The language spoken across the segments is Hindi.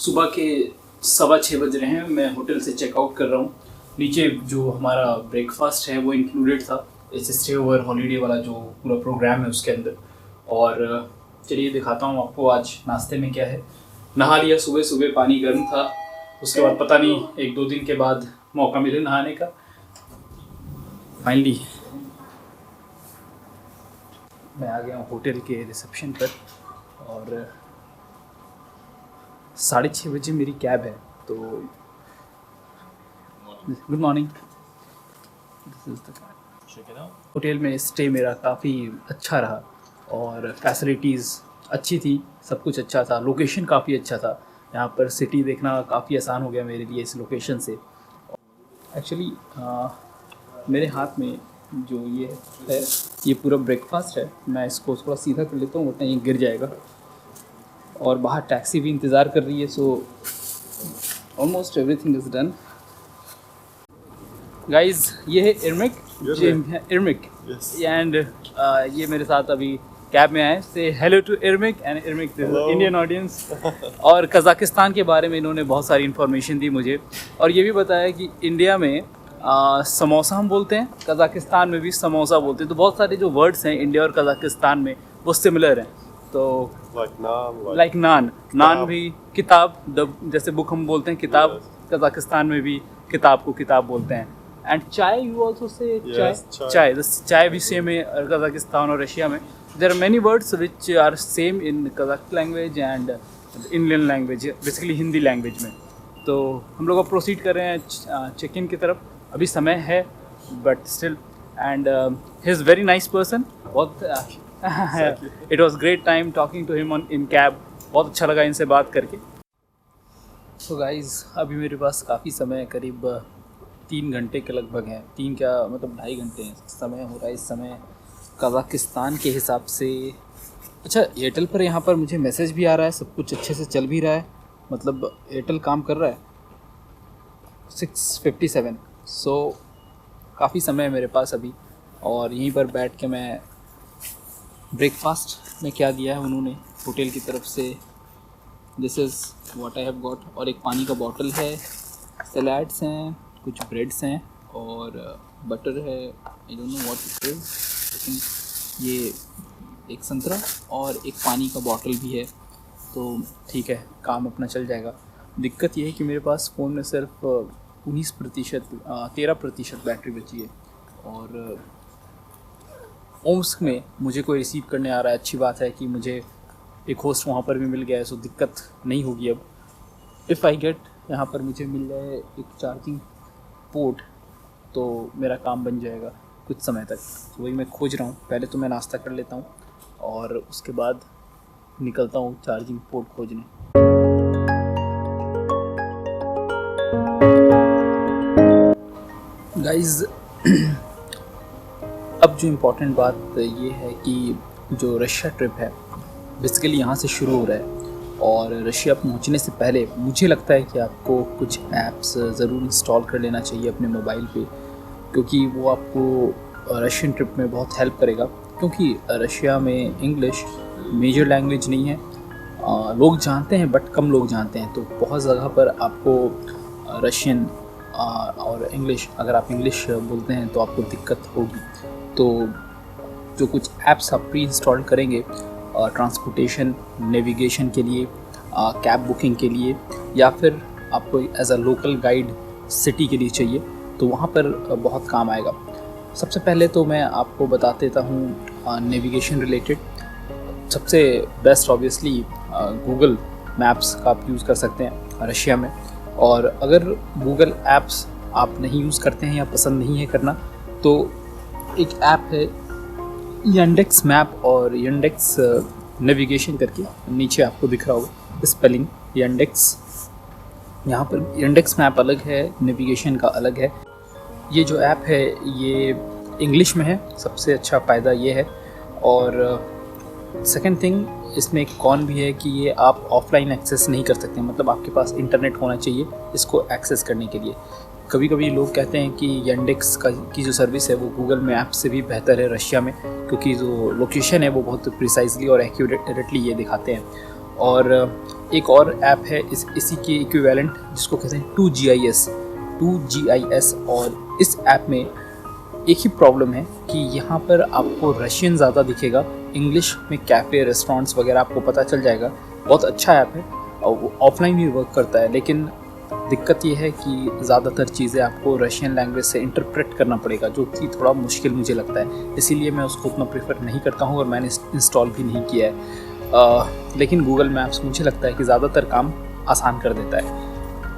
सुबह के 6:15 बज रहे हैं। मैं होटल से चेकआउट कर रहा हूँ। नीचे जो हमारा ब्रेकफास्ट है वो इंक्लूडेड था इस स्टे ओवर हॉलीडे वाला जो पूरा प्रोग्राम है उसके अंदर। और चलिए दिखाता हूँ आपको आज नाश्ते में क्या है। नहा लिया सुबह सुबह, पानी गर्म था। उसके बाद पता नहीं 1-2 दिन के बाद मौका मिले नहाने का। फाइनली मैं आ गया हूँ होटल के रिसेप्शन पर और 6:30 बजे मेरी कैब है। तो गुड मॉर्निंग। होटल में स्टे मेरा काफ़ी अच्छा रहा और फैसिलिटीज़ अच्छी थी, सब कुछ अच्छा था, लोकेशन काफ़ी अच्छा था। यहाँ पर सिटी देखना काफ़ी आसान हो गया मेरे लिए इस लोकेशन से। एक्चुअली मेरे हाथ में जो ये है ये पूरा ब्रेकफास्ट है। मैं इसको थोड़ा सीधा कर लेता हूँ वरना ये गिर जाएगा। और बाहर टैक्सी भी इंतज़ार कर रही है। So almost everything is done. Guys ये है इरमिक, जिम है इरमिक एंड ये मेरे साथ अभी कैब में आए। से hello to Irmik and Irmik Indian audience. और कज़ाकिस्तान के बारे में इन्होंने बहुत सारी इन्फॉर्मेशन दी मुझे और ये भी बताया कि इंडिया में समोसा हम बोलते हैं, कज़ाकिस्तान में भी समोसा बोलते हैं। तो बहुत सारे जो वर्ड्स हैं इंडिया और कज़ाकिस्तान में वो सिमिलर हैं। तो लाइक नान भी किताब, जैसे बुक हम बोलते हैं किताब, कज़ाकिस्तान में भी किताब को किताब बोलते हैं। एंड चाय यू ऑल्सो से चाय भी सेम है कज़ाकिस्तान और रशिया में। There are many words which are same in Kazakh language and Indian language, basically Hindi language में। तो हम लोग अब प्रोसीड कर रहे हैं चेक इन की तरफ। अभी समय है but still and he is very nice person. बहुत it was great time talking to him on in cab. बहुत अच्छा लगा इनसे बात करके। तो गाइज़ अभी मेरे पास काफ़ी समय है, करीब 3 घंटे के लगभग हैं। 3 क्या मतलब 2.5 घंटे हैं समय हो रहा है इस समय कज़ाकिस्तान के हिसाब से। अच्छा एयरटेल पर यहाँ पर मुझे मैसेज भी आ रहा है, सब कुछ अच्छे से चल भी रहा है, मतलब एयरटेल काम कर रहा है। 6:57 सो काफ़ी समय है मेरे पास अभी। और यहीं पर बैठ के मैं ब्रेकफास्ट में क्या दिया है उन्होंने होटल की तरफ से, this is what I have got. और एक पानी का बॉटल है, सलाड्स हैं, कुछ ब्रेड्स हैं और बटर है। I don't know what it is. लेकिन ये एक संतरा और एक पानी का बॉटल भी है। तो ठीक है, काम अपना चल जाएगा। दिक्कत ये है कि मेरे पास फ़ोन में सिर्फ 13% बैटरी बची है और ओम्स्क में मुझे कोई रिसीव करने आ रहा है। अच्छी बात है कि मुझे एक होस्ट वहाँ पर भी मिल गया है, सो दिक्कत नहीं होगी अब। इफ़ आई गेट यहाँ पर मुझे मिल जाए एक चार्जिंग पोर्ट तो मेरा काम बन जाएगा कुछ समय तक। तो वही मैं खोज रहा हूँ। पहले तो मैं नाश्ता कर लेता हूँ और उसके बाद निकलता हूँ चार्जिंग पोर्ट खोजने। गाइज़ अब जो इम्पोर्टेंट बात ये है कि जो रशिया ट्रिप है बेसिकली यहाँ से शुरू हो रहा है। और रशिया पहुँचने से पहले मुझे लगता है कि आपको कुछ ऐप्स ज़रूर इंस्टॉल कर लेना चाहिए अपने मोबाइल पे, क्योंकि वो आपको रशियन ट्रिप में बहुत हेल्प करेगा। क्योंकि रशिया में इंग्लिश मेजर लैंग्वेज नहीं है, लोग जानते हैं बट कम लोग जानते हैं। तो बहुत जगह पर आपको रशियन और इंग्लिश, अगर आप इंग्लिश बोलते हैं तो आपको दिक्कत होगी। तो जो कुछ ऐप्स आप प्री इंस्टॉल करेंगे ट्रांसपोर्टेशन, नेविगेशन के लिए, कैब बुकिंग के लिए, या फिर आपको as a local guide city के लिए चाहिए, तो वहाँ पर बहुत काम आएगा। सबसे पहले तो मैं आपको बता देता हूँ नेविगेशन रिलेटेड। सबसे बेस्ट ऑब्वियसली गूगल मैप्स का आप यूज़ कर सकते हैं रशिया में। और अगर गूगल ऐप्स आप नहीं यूज़ करते हैं या पसंद नहीं है करना, तो एक ऐप है यंडेक्स मैप और यंडेक्स नेविगेशन करके, नीचे आपको दिख रहा होगा स्पेलिंग यंडेक्स। यहाँ पर यंडेक्स मैप अलग है, नेविगेशन का अलग है। ये जो ऐप है ये इंग्लिश में है, सबसे अच्छा फ़ायदा ये है। और सेकंड थिंग, इसमें एक कॉन भी है कि ये आप ऑफलाइन एक्सेस नहीं कर सकते, मतलब आपके पास इंटरनेट होना चाहिए इसको एक्सेस करने के लिए। कभी कभी लोग कहते हैं कि यंडेक्स की जो सर्विस है वो गूगल मैप से भी बेहतर है रशिया में, क्योंकि जो लोकेशन है वो बहुत प्रिसाइजली और एक्यूरेटली ये दिखाते हैं। और एक और ऐप है इसी के इक्विवेलेंट जिसको कहते हैं 2GIS। और इस ऐप में एक ही प्रॉब्लम है कि यहाँ पर आपको रशियन ज़्यादा दिखेगा, इंग्लिश में कैफ़े रेस्टोरेंट्स वगैरह आपको पता चल जाएगा। बहुत अच्छा ऐप है और वो ऑफलाइन भी वर्क करता है, लेकिन दिक्कत ये है कि ज़्यादातर चीज़ें आपको रशियन लैंग्वेज से इंटरप्रेट करना पड़ेगा, जो कि थोड़ा मुश्किल मुझे लगता है। इसीलिए मैं उसको उतना प्रेफर नहीं करता हूँ और मैंने इंस्टॉल भी नहीं किया है। लेकिन गूगल मैप्स मुझे लगता है कि ज़्यादातर काम आसान कर देता है।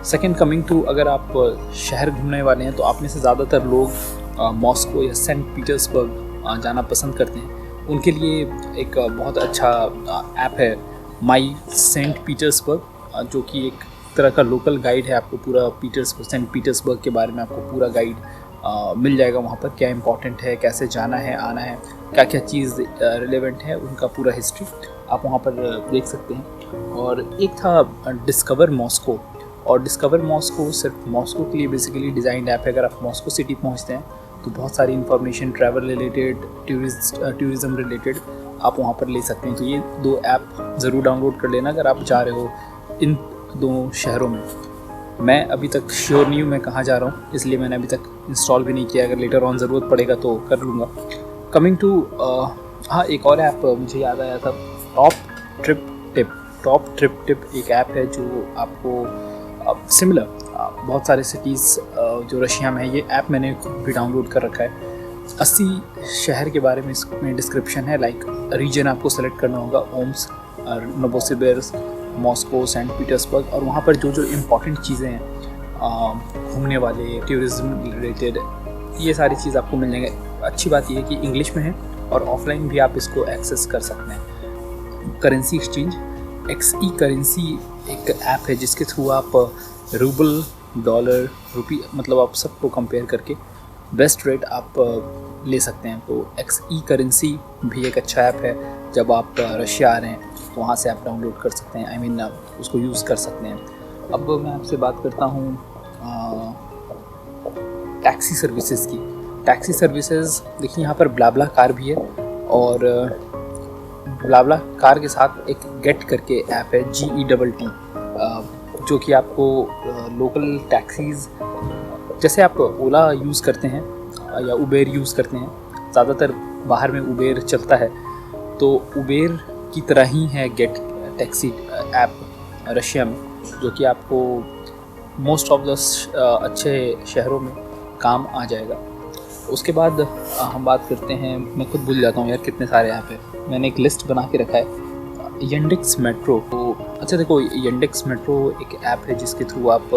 सेकेंड, कमिंग टू, अगर आप शहर घूमने वाले हैं तो आप में से ज़्यादातर लोग मॉस्को या सेंट पीटर्सबर्ग जाना पसंद करते हैं। उनके लिए एक बहुत अच्छा ऐप है माई सेंट पीटर्सबर्ग, जो कि एक तरह का लोकल गाइड है। आपको पूरा सेंट पीटर्सबर्ग के बारे में आपको पूरा गाइड मिल जाएगा। वहाँ पर क्या इंपॉर्टेंट है, कैसे जाना है, आना है, क्या क्या चीज़ रिलेवेंट है, उनका पूरा हिस्ट्री आप वहाँ पर देख सकते हैं। और एक था डिस्कवर मॉस्को, और डिस्कवर मॉस्को सिर्फ मॉस्को के लिए बेसिकली डिज़ाइंड ऐप है। अगर आप मॉस्को सिटी पहुँचते हैं तो बहुत सारी information travel related, tourism related आप वहाँ पर ले सकते हैं। तो ये 2 ऐप ज़रूर डाउनलोड कर लेना अगर आप जा रहे हो इन 2 शहरों में। मैं अभी तक श्योर नहीं हूँ मैं कहाँ जा रहा हूँ, इसलिए मैंने अभी तक इंस्टॉल भी नहीं किया। अगर लेटर ऑन ज़रूरत पड़ेगा तो कर लूँगा। कमिंग टू, हाँ, एक और ऐप मुझे याद आया था, टॉप ट्रिप टिप एक ऐप है जो आपको सिमिलर बहुत सारे सिटीज़ जो रशिया में है, ये ऐप मैंने खुद भी डाउनलोड कर रखा है। 80 शहर के बारे में इसमें डिस्क्रिप्शन है। लाइक रीजन आपको सेलेक्ट करना होगा, Omsk, Novosibirsk, Moscow, Saint Petersburg, और वहाँ पर जो जो इम्पॉर्टेंट चीज़ें हैं घूमने वाले, टूरिज़्म रिलेटेड, ये सारी चीज़ आपको मिल जाएंगे। अच्छी बात यह है कि इंग्लिश में है और ऑफलाइन भी आप इसको एक्सेस कर सकते हैं। करेंसी एक्सचेंज, XE करेंसी एक ऐप है जिसके थ्रू आप रूबल, डॉलर, रुपी, मतलब आप सबको कंपेयर करके बेस्ट रेट आप ले सकते हैं। तो XE करेंसी भी एक अच्छा ऐप है। जब आप रशिया आ रहे हैं तो वहाँ से आप डाउनलोड कर सकते हैं, उसको यूज़ कर सकते हैं। अब मैं आपसे बात करता हूँ टैक्सी सर्विसेज की। टैक्सी सर्विसेज देखिए, यहाँ पर ब्लाब्ला कार भी है, और ब्लाब्ला कार के साथ एक गेट करके ऐप है, GETT, जो कि आपको लोकल टैक्सीज़, जैसे आप ओला यूज़ करते हैं या उबेर यूज़ करते हैं, ज़्यादातर बाहर में उबेर चलता है, तो उबेर की तरह ही है गेट टैक्सी ऐप रशिया में, जो कि आपको मोस्ट ऑफ द अच्छे शहरों में काम आ जाएगा। उसके बाद हम बात करते हैं, मैं खुद भूल जाता हूँ यार कितने सारे ऐप है, मैंने एक लिस्ट बना के रखा है। यंडेक्स मेट्रो, तो अच्छा देखो, यंडेक्स मेट्रो एक ऐप है जिसके थ्रू आप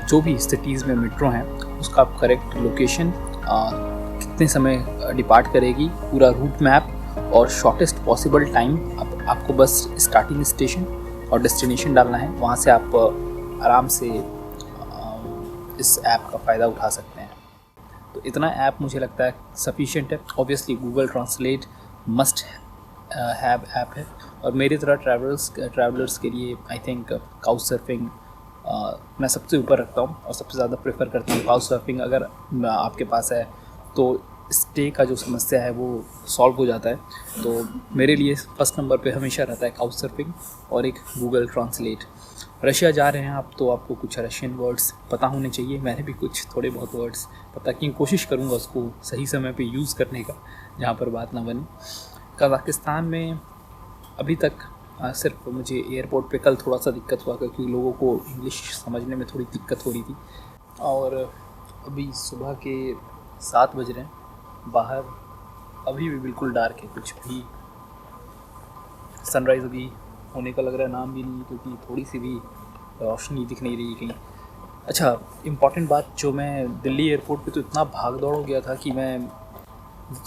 जो भी सिटीज़ में मेट्रो हैं उसका आप करेक्ट लोकेशन, कितने समय डिपार्ट करेगी, पूरा रूट मैप और शॉर्टेस्ट पॉसिबल टाइम, आपको बस स्टार्टिंग स्टेशन और डेस्टिनेशन डालना है। वहाँ से आप आराम से इस ऐप का फ़ायदा उठा सकते हैं। तो इतना ऐप मुझे लगता है सफिशिएंट है। Obviously Google translate must have app है, और मेरी तरह ट्रैवलर्स के लिए आई थिंक काउच सर्फिंग मैं सबसे ऊपर रखता हूँ और सबसे ज़्यादा प्रेफर करता हूँ। काउच सर्फिंग अगर आपके पास है तो स्टे का जो समस्या है वो सॉल्व हो जाता है। तो मेरे लिए फर्स्ट नंबर पे हमेशा रहता है काउच सर्फिंग और एक गूगल ट्रांसलेट। रशिया जा रहे हैं आप तो आपको कुछ रशियन वर्ड्स पता होने चाहिए। मैंने भी कुछ थोड़े बहुत वर्ड्स पता की कोशिश करूँगा उसको सही समय पे यूज़ करने का, जहाँ पर बात ना बने। कज़ाकिस्तान में अभी तक सिर्फ मुझे एयरपोर्ट पे कल थोड़ा सा दिक्कत हुआ क्योंकि लोगों को इंग्लिश समझने में थोड़ी दिक्कत हो रही थी। और अभी सुबह के 7 बज रहे हैं, बाहर अभी भी बिल्कुल डार्क है, कुछ भी सनराइज़ अभी होने का लग रहा है नाम भी नहीं, क्योंकि थोड़ी सी भी रोशनी दिख नहीं रही कहीं। अच्छा, इम्पॉर्टेंट बात, जो मैं दिल्ली एयरपोर्ट पे तो इतना भाग दौड़ हो गया था कि मैं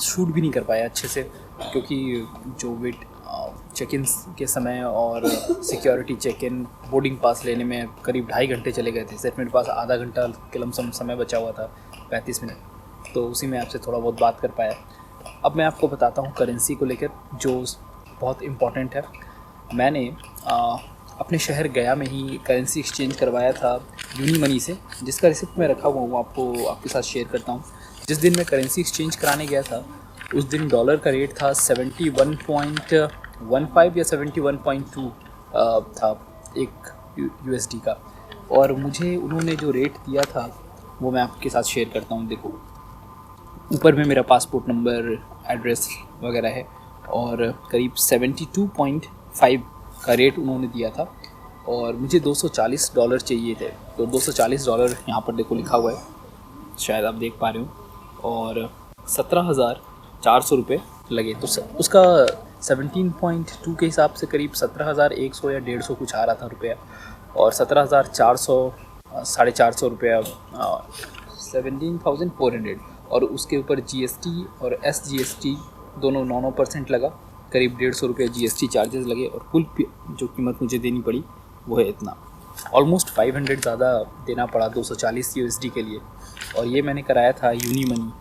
शूट भी नहीं कर पाया अच्छे से, क्योंकि जो वेट चेक इन के समय और security check in, boarding pass लेने में करीब 2.5 घंटे चले गए थे। सिर्फ मेरे पास आधा घंटा के लमसम समय बचा हुआ था, 35 मिनट, तो उसी में आपसे थोड़ा बहुत बात कर पाया। अब मैं आपको बताता हूँ करेंसी को लेकर, जो बहुत इम्पॉर्टेंट है। मैंने अपने शहर गया में ही करेंसी एक्सचेंज करवाया था यूनी मनी से, जिसका रिसिप्ट मैं रखा हुआ हूँ, आपके साथ शेयर करता हूँ। जिस दिन मैं करेंसी एक्सचेंज कराने गया था उस दिन डॉलर का रेट था 71.15 या 71.2, था एक USD का, और मुझे उन्होंने जो रेट दिया था वो मैं आपके साथ शेयर करता हूँ। देखो, ऊपर में मेरा पासपोर्ट नंबर, एड्रेस वगैरह है, और करीब 72.5 का रेट उन्होंने दिया था, और मुझे $240 चाहिए थे। तो $240 यहाँ पर देखो लिखा हुआ है, शायद आप देख पा रहे हो, और 17,400 रुपये लगे। तो उसका 17.2 के हिसाब से करीब 17,100 या 150 कुछ आ रहा था रुपया, और 17,400 450 रुपया 17,400, और उसके ऊपर GST और SGST दोनों 9% लगा, करीब 150 रुपये GST चार्जेस लगे, और कुल जो कीमत मुझे देनी पड़ी वो है इतना, ऑलमोस्ट 500 ज़्यादा देना पड़ा 240 USD के लिए। और ये मैंने कराया था यूनी मनी।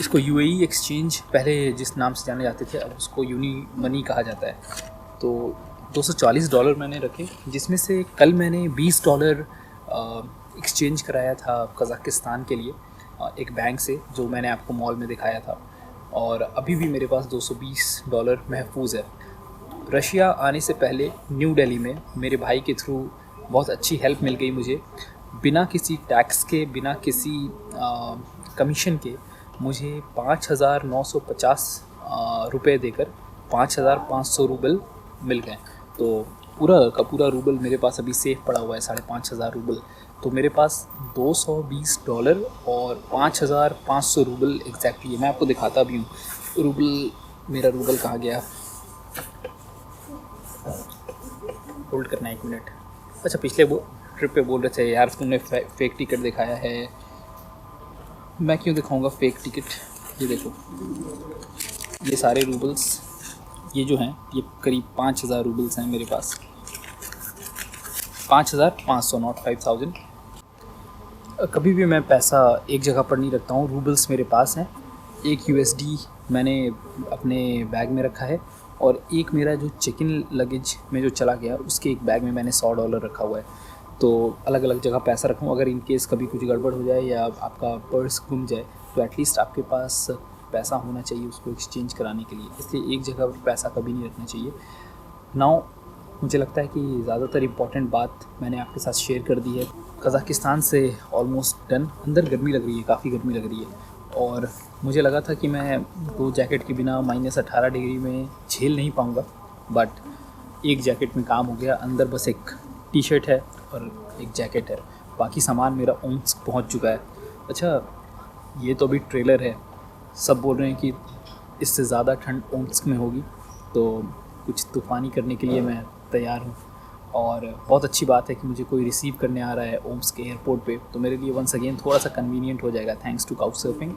इसको UAE एक्सचेंज पहले जिस नाम से जाने जाते थे, अब उसको यूनी मनी कहा जाता है। तो $240 मैंने रखे, जिसमें से कल मैंने $20 एक्सचेंज कराया था कज़ाकिस्तान के लिए एक बैंक से, जो मैंने आपको मॉल में दिखाया था, और अभी भी मेरे पास $220 महफूज है। रशिया आने से पहले न्यू दिल्ली में मेरे भाई के थ्रू बहुत अच्छी हेल्प मिल गई मुझे, बिना किसी टैक्स के, बिना किसी कमीशन के मुझे 5,950 रुपये देकर 5,500 रूबल मिल गए। तो पूरा का पूरा रूबल मेरे पास अभी सेफ पड़ा हुआ है, 5,500 रूबल। तो मेरे पास $220 और 5,500 रूबल एग्जैक्टली है। मैं आपको दिखाता भी हूँ रूबल, मेरा रूबल कहाँ गया, होल्ड करना 1 मिनट। अच्छा, पिछले वो ट्रिप पे बोल रहे थे यार तुमने फेक टिकट दिखाया है। मैं क्यों दिखाऊंगा फेक टिकट? ये देखो, ये सारे रूबल्स, ये जो हैं ये करीब 5,000 रूबल्स हैं मेरे पास, 5,500 नॉट 5,000। कभी भी मैं पैसा एक जगह पर नहीं रखता हूँ, रूबल्स मेरे पास हैं। एक USD मैंने अपने बैग में रखा है, और एक मेरा जो चेक इन लगेज में जो चला गया उसके एक बैग में मैंने $100 रखा हुआ है। तो अलग अलग जगह पैसा रखूँ, अगर इन केस कभी कुछ गड़बड़ हो जाए या आपका पर्स गुम जाए तो एटलीस्ट आपके पास पैसा होना चाहिए उसको एक्सचेंज कराने के लिए। इसलिए एक जगह पर पैसा कभी नहीं रखना चाहिए। नाउ मुझे लगता है कि ज़्यादातर इम्पॉर्टेंट बात मैंने आपके साथ शेयर कर दी है। कज़ाकिस्तान से ऑलमोस्ट डन। अंदर गर्मी लग रही है, काफ़ी गर्मी लग रही है, और मुझे लगा था कि मैं 2 जैकेट के बिना -18 डिग्री में झेल नहीं पाऊँगा, बट एक जैकेट में काम हो गया। अंदर बस एक टी-शर्ट है और एक जैकेट है, बाकी सामान मेरा ओम्स्क पहुंच चुका है। अच्छा, ये तो अभी ट्रेलर है, सब बोल रहे हैं कि इससे ज़्यादा ठंड ओम्स्क में होगी, तो कुछ तूफ़ानी करने के लिए मैं तैयार हूँ। और बहुत अच्छी बात है कि मुझे कोई रिसीव करने आ रहा है ओम्स्क के एयरपोर्ट पे, तो मेरे लिए वंस अगेन थोड़ा सा कन्वीनियंट हो जाएगा थैंक्स टू काउचसर्फिंग।